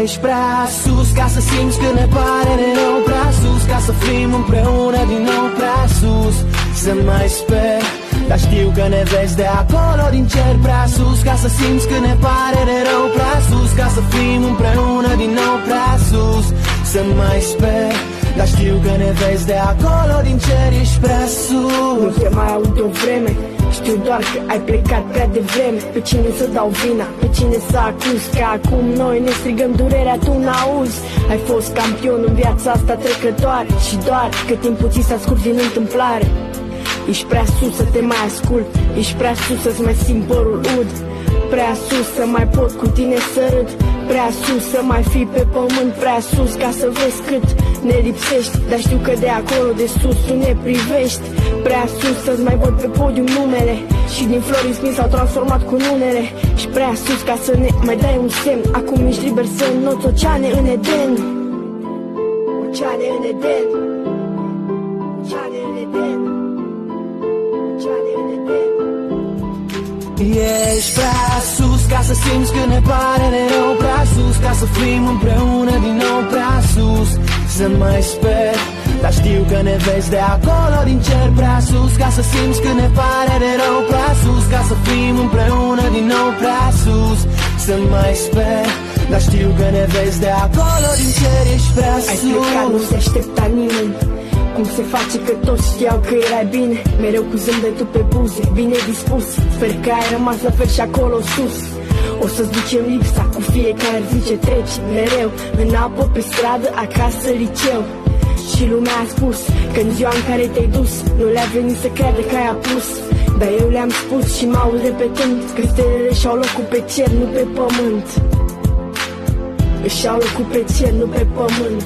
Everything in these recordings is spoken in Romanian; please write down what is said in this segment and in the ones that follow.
Ești prea sus ca să simți că ne pare rău, prea sus ca să fim împreună din nou, prea sus să mai sper, dar știu că ne vezi de acolo din cer, prea sus ca să simți că ne pare rău, prea sus ca să fim împreună din nou, prea sus să mai sper, dar știu că ne vezi de acolo din cer, ești prea sus. Nu te mai aud o vreme, știu doar că ai plecat prea devreme. Pe cine să dau vina, pe cine să acuz, că acum noi ne strigăm durerea, tu n-auzi. Ai fost campion în viața asta trecătoare și doar că timpul ți s-a scurs din întâmplare. Ești prea sus să te mai ascult, ești prea sus să-ți mai simt părul ud, prea sus să mai pot cu tine să râd, prea sus să mai fii pe pământ, prea sus ca să vezi cât ne lipsești, dar știu că de acolo de sus tu ne privești. Prea sus să-ți mai văd pe podium numele și din flori mi s-au transformat cu nunele. Și prea sus ca să ne mai dai un semn, acum ești liber să înnoți oceane în Eden. Oceane în Eden, oceane în Eden, oceane în Eden. Ești prea sus ca să simți că ne pare rău, prea sus ca să fim împreună din nou, prea sus să mai sper, dar știu că ne vezi de acolo din cer, prea sus ca să simți că ne pare rău, prea sus ca să fim împreună din nou, prea sus să mai sper, dar știu că ne vezi de acolo din cer, ești prea sus. Ai plecat, nu se aștepta nimeni. Cum se face că toți știau că erai bine, mereu cu zâmbetul pe buze, bine dispus. Sper că ai rămas la fel și acolo sus. O să-ți ducem lipsa cu fiecare zi ce treci, mereu în apă, pe stradă, acasă, liceu. Și lumea a spus că în ziua în care te-ai dus nu le-a venit să creadă că ai apus, dar eu le-am spus și m-aud repetând că stelele și-au locul pe cer, nu pe pământ. Își au locul pe cer, nu pe pământ.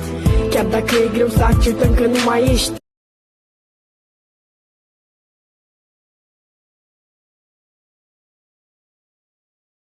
Chiar dacă e greu să acceptăm că nu mai ești.